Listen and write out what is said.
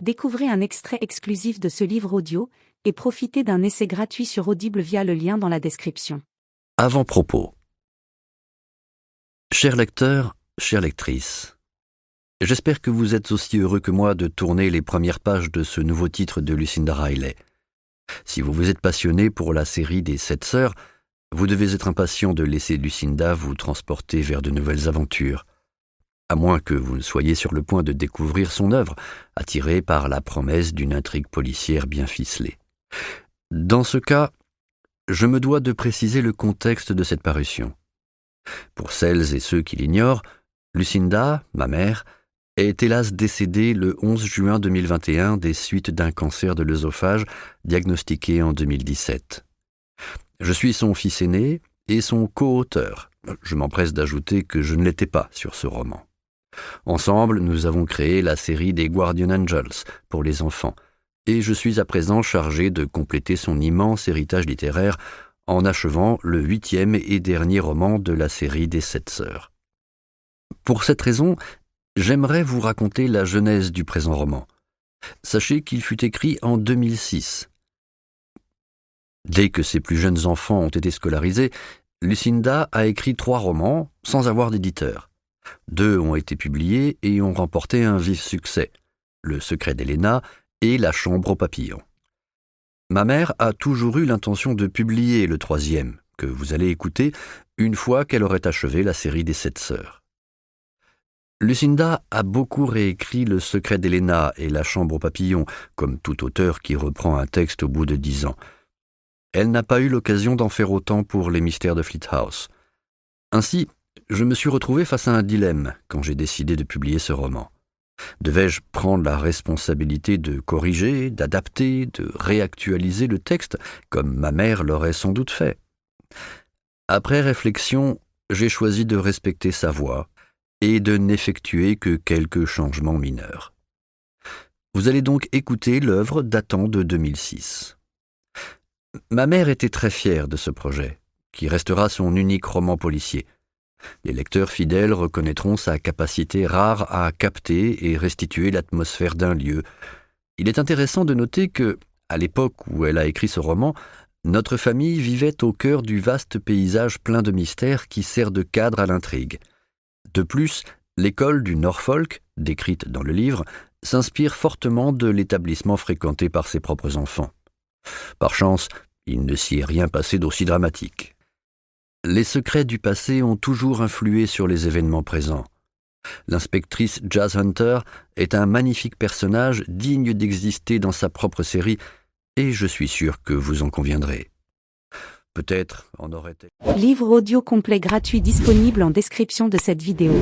Découvrez un extrait exclusif de ce livre audio et profitez d'un essai gratuit sur Audible via le lien dans la description. Avant-propos. Chers lecteurs, chères lectrices, j'espère que vous êtes aussi heureux que moi de tourner les premières pages de ce nouveau titre de Lucinda Riley. Si vous vous êtes passionné pour la série des 7 sœurs, vous devez être impatient de laisser Lucinda vous transporter vers de nouvelles aventures. À moins que vous ne soyez sur le point de découvrir son œuvre, attiré par la promesse d'une intrigue policière bien ficelée. Dans ce cas, je me dois de préciser le contexte de cette parution. Pour celles et ceux qui l'ignorent, Lucinda, ma mère, est hélas décédée le 11 juin 2021 des suites d'un cancer de l'œsophage diagnostiqué en 2017. Je suis son fils aîné et son co-auteur. Je m'empresse d'ajouter que je ne l'étais pas sur ce roman. Ensemble, nous avons créé la série des Guardian Angels pour les enfants, et je suis à présent chargé de compléter son immense héritage littéraire en achevant le 8e et dernier roman de la série des 7 sœurs. Pour cette raison, j'aimerais vous raconter la genèse du présent roman. Sachez qu'il fut écrit en 2006. Dès que ses plus jeunes enfants ont été scolarisés, Lucinda a écrit 3 romans sans avoir d'éditeur. 2 ont été publiés et ont remporté un vif succès, Le secret d'Helena et La chambre aux papillons. Ma mère a toujours eu l'intention de publier le 3e, que vous allez écouter, une fois qu'elle aurait achevé la série des 7 sœurs. Lucinda a beaucoup réécrit Le secret d'Helena et La chambre aux papillons, comme tout auteur qui reprend un texte au bout de 10 ans. Elle n'a pas eu l'occasion d'en faire autant pour Les mystères de Fleet House. Ainsi, je me suis retrouvé face à un dilemme quand j'ai décidé de publier ce roman. Devais-je prendre la responsabilité de corriger, d'adapter, de réactualiser le texte, comme ma mère l'aurait sans doute fait? Après réflexion, j'ai choisi de respecter sa voix et de n'effectuer que quelques changements mineurs. Vous allez donc écouter l'œuvre datant de 2006. Ma mère était très fière de ce projet, qui restera son unique roman policier. Les lecteurs fidèles reconnaîtront sa capacité rare à capter et restituer l'atmosphère d'un lieu. Il est intéressant de noter que, à l'époque où elle a écrit ce roman, notre famille vivait au cœur du vaste paysage plein de mystères qui sert de cadre à l'intrigue. De plus, l'école du Norfolk, décrite dans le livre, s'inspire fortement de l'établissement fréquenté par ses propres enfants. Par chance, il ne s'y est rien passé d'aussi dramatique. Les secrets du passé ont toujours influé sur les événements présents. L'inspectrice Jazz Hunter est un magnifique personnage digne d'exister dans sa propre série, et je suis sûr que vous en conviendrez. Peut-être en aurait-elle... Livre audio complet gratuit disponible en description de cette vidéo.